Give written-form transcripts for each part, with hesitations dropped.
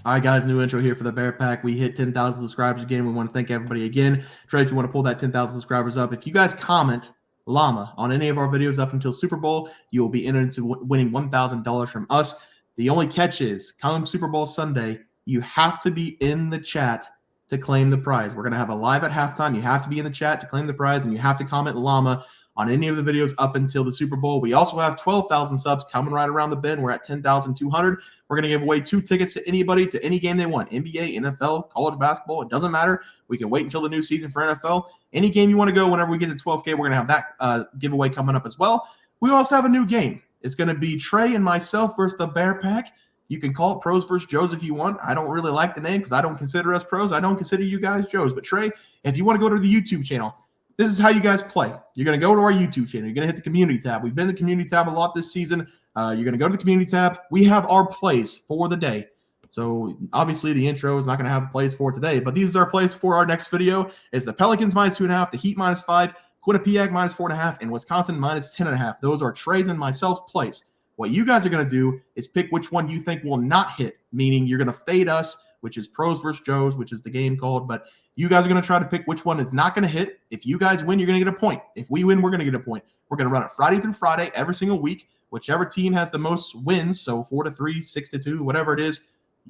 All right, guys, new intro here for the Bear Pack. We hit 10,000 subscribers again. We want to thank everybody again. Trey, if you want to pull that 10,000 subscribers up, if you guys comment llama on any of our videos up until Super Bowl, you will be entered into winning $1,000 from us. The only catch is, come Super Bowl Sunday, you have to be in the chat to claim the prize. We're going to have a live at halftime. You have to be in the chat to claim the prize, and you have to comment llama on any of the videos up until the Super Bowl. We also have 12,000 subs coming right around the bend. We're at 10,200. We're going to give away 2 tickets to anybody to any game they want. NBA, NFL, college basketball, it doesn't matter. We can wait until the new season for NFL. Any game you want to go, whenever we get to 12K, we're going to have that giveaway coming up as well. We also have a new game. It's going to be Trey and myself versus the Bear Pack. You can call it Pros versus Joes if you want. I don't really like the name because I don't consider us pros. I don't consider you guys Joes. But Trey, if you want to go to the YouTube channel, this is how you guys play. You're going to go to our YouTube channel. You're going to hit the community tab. We've been in the community tab a lot this season. You're going to go to the community tab. We have our plays for the day. So obviously the intro is not going to have plays for today, but these are our plays for our next video. It's the Pelicans -2.5, the Heat -5, Quinnipiac -4.5, and Wisconsin -10.5. Those are Trey's and myself's plays. What you guys are going to do is pick which one you think will not hit, meaning you're going to fade us, which is Pros versus Joes, which is the game called, but you guys are going to try to pick which one is not going to hit. If you guys win, you're going to get a point. If we win, we're going to get a point. We're going to run it Friday through Friday every single week. Whichever team has the most wins, so 4-3, 6-2, whatever it is,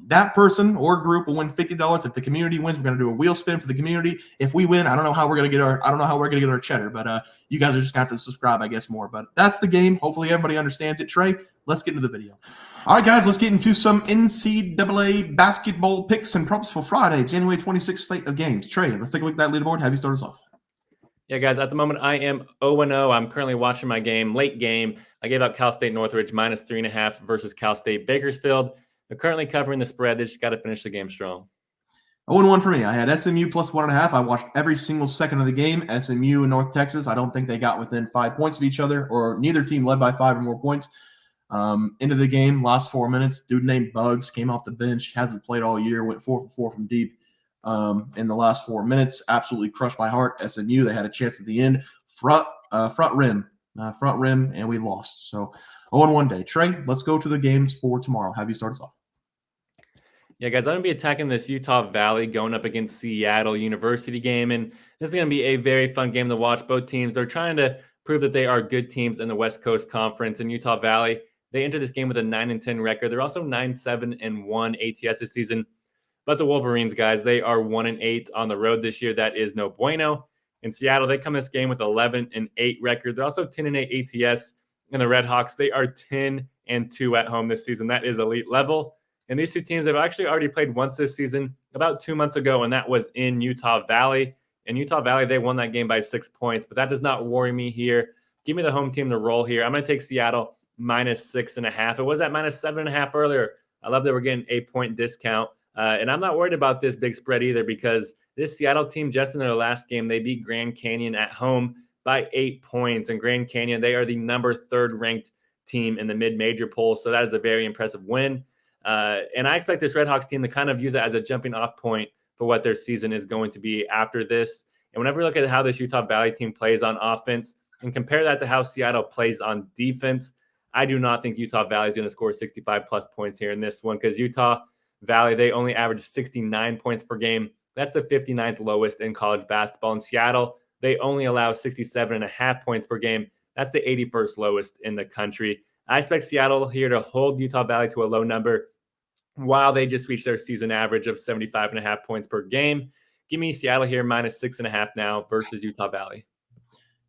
that person or group will win $50. If the community wins, we're going to do a wheel spin for the community. If we win, I don't know how we're going to get our cheddar, but you guys are just going to have to subscribe, I guess, more. But that's the game. Hopefully everybody understands it. Trey, let's get into the video. All right, guys, let's get into some NCAA basketball picks and props for Friday, January 26th slate of games. Trey, let's take a look at that leaderboard. Have you start us off? Yeah, guys, at the moment, I am 0-0. I'm currently watching my game, late game. I gave out Cal State Northridge -3.5 versus Cal State Bakersfield. They're currently covering the spread. They just got to finish the game strong. 0-1 for me. I had SMU +1.5. I watched every single second of the game. SMU and North Texas, I don't think they got within 5 points of each other, or neither team led by 5 or more points. Into the game, last 4 minutes, dude named Bugs came off the bench, hasn't played all year, went 4 for 4 from deep in the last 4 minutes. Absolutely crushed my heart. SMU, they had a chance at the end. Front rim, and we lost. So 0-1 day. Trey, let's go to the games for tomorrow. Have you start us off? Yeah, guys, I'm going to be attacking this Utah Valley going up against Seattle University game, and this is going to be a very fun game to watch. Both teams, they're trying to prove that they are good teams in the West Coast Conference. In Utah Valley, they entered this game with a 9-10 record. They're also 9-7-1 ATS this season. But the Wolverines, guys, they are 1-8 on the road this year. That is no bueno. In Seattle, they come this game with 11-8 record. They're also 10-8 ATS. And the Redhawks, they are 10-2 at home this season. That is elite level. And these two teams have actually already played once this season, about 2 months ago, and that was in Utah Valley. In Utah Valley, they won that game by 6 points, but that does not worry me here. Give me the home team to roll here. I'm going to take Seattle -6.5. It was at -7.5 earlier. I love that we're getting a 8-point discount. And I'm not worried about this big spread either, because this Seattle team, just in their last game, they beat Grand Canyon at home by 8 points. And Grand Canyon, they are the number 3rd ranked team in the mid-major poll. So that is a very impressive win. And I expect this Redhawks team to kind of use it as a jumping off point for what their season is going to be after this. And whenever we look at how this Utah Valley team plays on offense and compare that to how Seattle plays on defense, I do not think Utah Valley is going to score 65+ points here in this one, because Utah Valley, they only average 69 points per game. That's the 59th lowest in college basketball. In Seattle, they only allow 67.5 points per game. That's the 81st lowest in the country. I expect Seattle here to hold Utah Valley to a low number while they just reach their season average of 75.5 points per game. Give me Seattle here -6.5 now versus Utah Valley.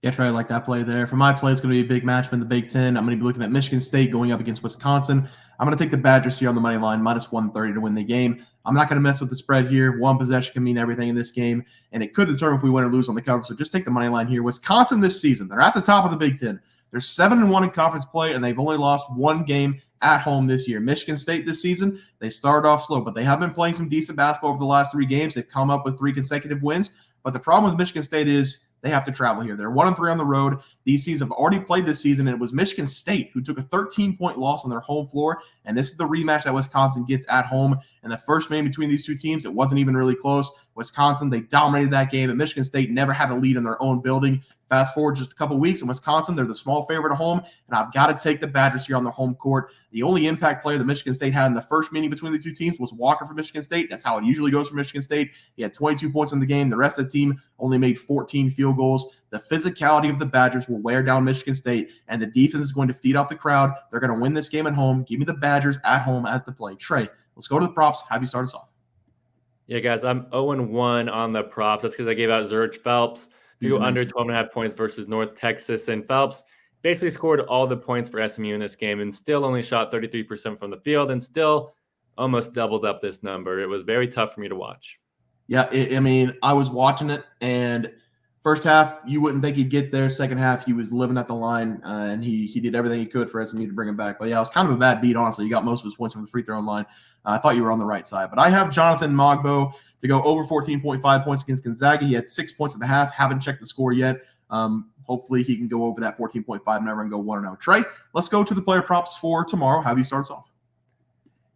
Yeah, Trey, I like that play there. For my play, it's going to be a big matchup in the Big Ten. I'm going to be looking at Michigan State going up against Wisconsin. I'm going to take the Badgers here on the money line, -130 to win the game. I'm not going to mess with the spread here. One possession can mean everything in this game, and it could determine if we win or lose on the cover. So just take the money line here. Wisconsin this season, they're at the top of the Big Ten. They're 7-1 in conference play, and they've only lost 1 game at home this year. Michigan State this season, they started off slow, but they have been playing some decent basketball over the last 3 games. They've come up with 3 consecutive wins. But the problem with Michigan State is they have to travel here. They're 1-3 on the road. These teams have already played this season, and it was Michigan State who took a 13-point loss on their home floor, and this is the rematch that Wisconsin gets at home. And the first game between these two teams, it wasn't even really close. Wisconsin, they dominated that game, and Michigan State never had a lead in their own building. Fast forward just a couple weeks, in Wisconsin, they're the small favorite at home, and I've got to take the Badgers here on their home court. The only impact player that Michigan State had in the first meeting between the two teams was Walker for Michigan State. That's how it usually goes for Michigan State. He had 22 points in the game. The rest of the team only made 14 field goals. The physicality of the Badgers will wear down Michigan State, and the defense is going to feed off the crowd. They're going to win this game at home. Give me the Badgers at home as the play. Trey, let's go to the props. Have you start us off? Yeah, guys, I'm 0-1 on the props. That's because I gave out Zurich Phelps to go under 12.5 points versus North Texas. And Phelps basically scored all the points for SMU in this game and still only shot 33% from the field and still almost doubled up this number. It was very tough for me to watch. Yeah, I was watching it, and first half, you wouldn't think he'd get there. Second half, he was living at the line, and he did everything he could for SMU to bring him back. But, yeah, it was kind of a bad beat, honestly. He got most of his points from the free throw line. I thought you were on the right side. But I have Jonathan Mogbo to go over 14.5 points against Gonzaga. He had 6 points at the half. Haven't checked the score yet. Hopefully he can go over that 14.5 number and go 1-0. Trey, let's go to the player props for tomorrow. Have you start us off?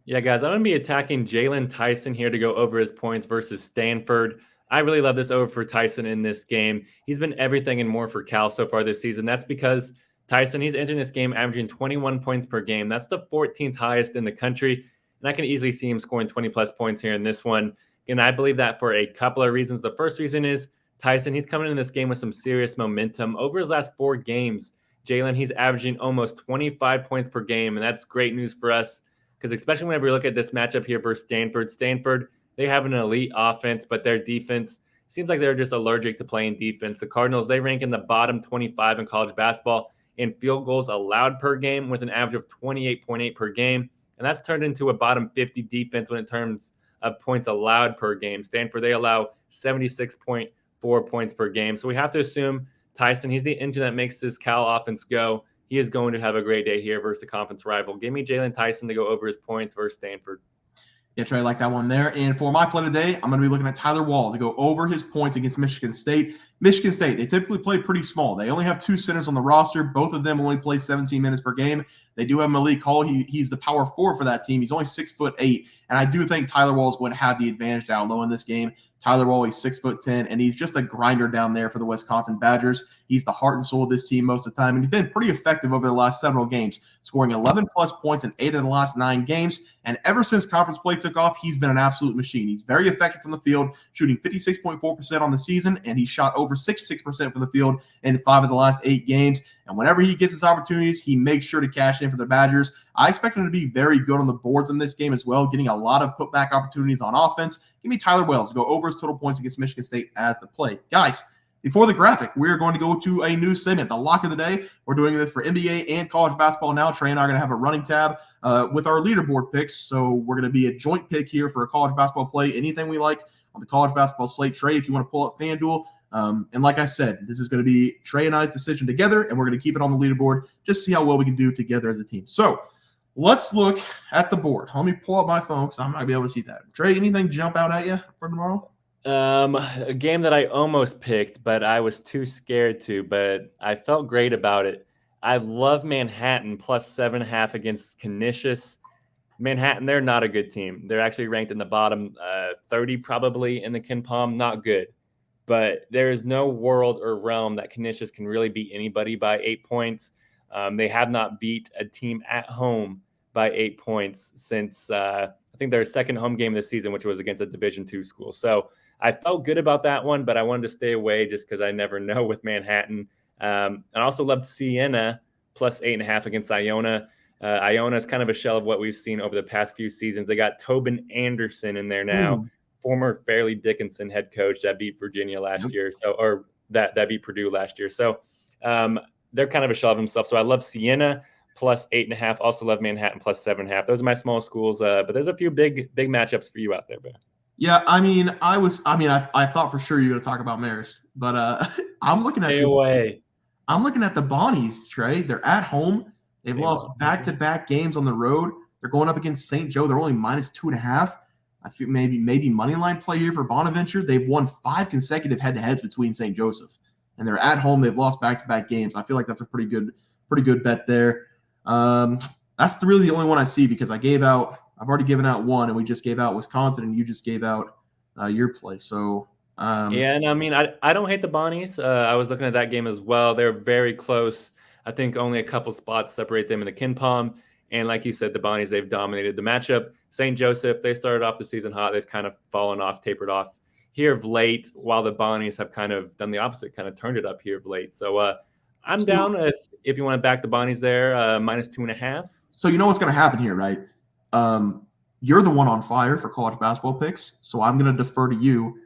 Yeah, guys, I'm going to be attacking Jaylon Tyson here to go over his points versus Stanford. I really love this over for Tyson in this game. He's been everything and more for Cal so far this season. That's because Tyson, he's entering this game averaging 21 points per game. That's the 14th highest in the country. And I can easily see him scoring 20-plus points here in this one. And I believe that for a couple of reasons. The first reason is Tyson, he's coming in this game with some serious momentum. Over his last 4 games, Jaylon, he's averaging almost 25 points per game. And that's great news for us because especially whenever you look at this matchup here versus Stanford, they have an elite offense, but their defense seems like they're just allergic to playing defense. The Cardinals, they rank in the bottom 25 in college basketball in field goals allowed per game with an average of 28.8 per game. And that's turned into a bottom 50 defense when in terms of points allowed per game. Stanford, they allow 76.4 points per game. So we have to assume Tyson, he's the engine that makes this Cal offense go. He is going to have a great day here versus the conference rival. Give me Jaylon Tyson to go over his points versus Stanford. Yeah, Trey, I like that one there. And for my play today, I'm going to be looking at Tyler Wahl to go over his points against Michigan State. Michigan State, they typically play pretty small. They only have 2 centers on the roster. Both of them only play 17 minutes per game. They do have Malik Hall. He's the power forward for that team. He's only 6'8", and I do think Tyler Wahl is going to have the advantage down low in this game. Tyler Wahl, he's 6'10", and he's just a grinder down there for the Wisconsin Badgers. He's the heart and soul of this team most of the time, and he's been pretty effective over the last several games, scoring 11-plus points in 8 of the last 9 games. And ever since conference play took off, he's been an absolute machine. He's very effective from the field, shooting 56.4% on the season, and he shot over 66% from the field in 5 of the last 8 games. And whenever he gets his opportunities, he makes sure to cash in for the Badgers. I expect him to be very good on the boards in this game as well, getting a lot of putback opportunities on offense. Give me Tyler Wells to go over his total points against Michigan State as the play. Guys, before the graphic, we're going to go to a new segment, the lock of the day. We're doing this for NBA and college basketball now. Trey and I are going to have a running tab with our leaderboard picks. So we're going to be a joint pick here for a college basketball play. Anything we like on the college basketball slate. Trey, if you want to pull up FanDuel. And like I said, this is going to be Trey and I's decision together, and we're going to keep it on the leaderboard just to see how well we can do together as a team. So let's look at the board. Let me pull up my phone because I'm not going to be able to see that. Trey, anything jump out at you for tomorrow? A game that I almost picked, but I was too scared to, but I felt great about it. I love Manhattan plus 7.5 against Canisius. Manhattan, they're not a good team. They're actually ranked in the bottom 30 probably in the KenPom. Not good. But there is no world or realm that Canisius can really beat anybody by 8 points. They have not beat a team at home by 8 points since I think their second home game this season, which was against a Division II school. So I felt good about that one, but I wanted to stay away just because I never know with Manhattan. I also loved Siena plus 8.5 against Iona. Iona is kind of a shell of what we've seen over the past few seasons. They got Tobin Anderson in there now. Former Fairleigh Dickinson head coach that beat Virginia last year, or that beat Purdue last year. So they're kind of a shell of themselves. So I love Siena plus 8.5. Also love Manhattan plus 7.5. Those are my small schools, but there's a few big matchups for you out there, Ben. Yeah, I thought for sure you were going to talk about Marist, but I'm looking at Stay away. I'm looking at the Bonnies, Trey. They're at home. They've lost back-to-back games on the road. They're going up against St. Joe. They're only minus 2.5. I feel maybe money line play here for Bonaventure. They've won 5 consecutive head-to-heads between St. Joseph. and they're at home. They've lost back-to-back games. I feel like that's a pretty good bet there. That's really the only one I see because I've already given out one, and we just gave out Wisconsin, and you just gave out your play. So yeah, and I mean, I don't hate the Bonnies. I was looking at that game as well. They're very close. I think only a couple spots separate them in the Ken Palm. And like you said, the Bonnies, they've dominated the matchup. St. Joseph, they started off the season hot. They've kind of fallen off, tapered off here of late, while the Bonnies have kind of done the opposite, kind of turned it up here of late. So I'm down if you want to back the Bonnies there, -2.5. So you know what's going to happen here, right? You're the one on fire for college basketball picks, so I'm going to defer to you.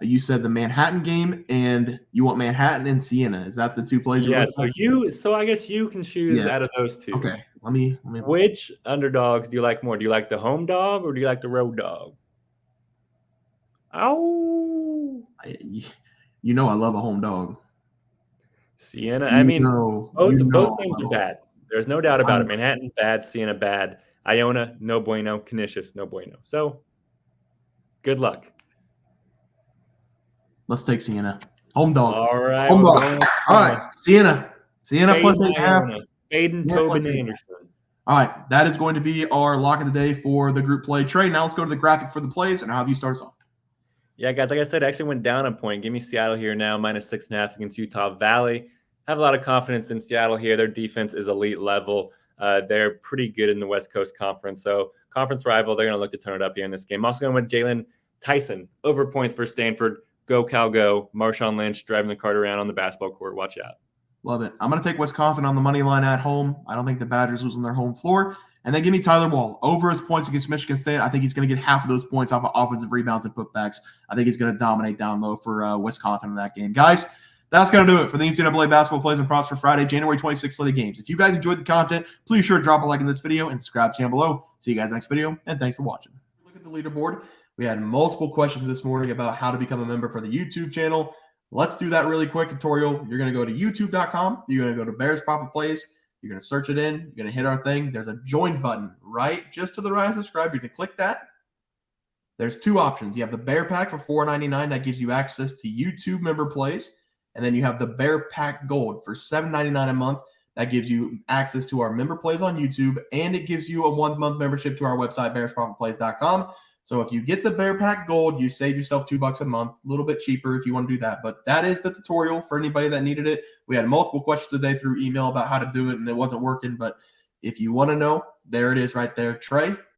You said the Manhattan game, and you want Manhattan and Siena. Is that the two plays? Yeah. So I guess you can choose out of those two. Okay. Let me. Which underdogs do you like more? Do you like the home dog or do you like the road dog? Oh. You know I love a home dog. Siena. I mean, both teams are bad. There's no doubt about it. Manhattan bad, Siena bad. Iona no bueno. Canisius no bueno. So good luck. Let's take Siena. Home dog. All right. Home dog. All right. Siena plus 8.5. Baden Tobin Anderson. All right. That is going to be our lock of the day for the group play. Trey, now let's go to the graphic for the plays, and I'll have you start us off. Yeah, guys, like I said, I actually went down a point. Give me Seattle here now, -6.5 against Utah Valley. Have a lot of confidence in Seattle here. Their defense is elite level. They're pretty good in the West Coast Conference. So conference rival, they're going to look to turn it up here in this game. Also going with Jaylon Tyson, over points for Stanford. Go Cal go. Marshawn Lynch driving the cart around on the basketball court. Watch out. Love it. I'm going to take Wisconsin on the money line at home. I don't think the Badgers lose on their home floor. And then give me Tyler Wahl. Over his points against Michigan State, I think he's going to get half of those points off of offensive rebounds and putbacks. I think he's going to dominate down low for Wisconsin in that game. Guys, that's going to do it for the NCAA basketball plays and props for Friday, January 26th slate of games. If you guys enjoyed the content, please sure to drop a like in this video and subscribe to the channel below. See you guys next video, and thanks for watching. Look at the leaderboard. We had multiple questions this morning about how to become a member for the YouTube channel. Let's do that really quick tutorial. You're going to go to youtube.com. You're going to go to Bears Profit Plays. You're going to search it in. You're going to hit our thing. There's a join button right just to the right of subscribe. You're going to click that. There's two options. You have the Bear Pack for $4.99. That gives you access to YouTube member plays. And then you have the Bear Pack Gold for $7.99 a month. That gives you access to our member plays on YouTube. And it gives you a 1-month membership to our website, bearsprofitplays.com. So if you get the Bear Pack Gold, you save yourself $2 a month, a little bit cheaper if you want to do that. But that is the tutorial for anybody that needed it. We had multiple questions today through email about how to do it, and it wasn't working. But if you want to know, there it is right there. Trey,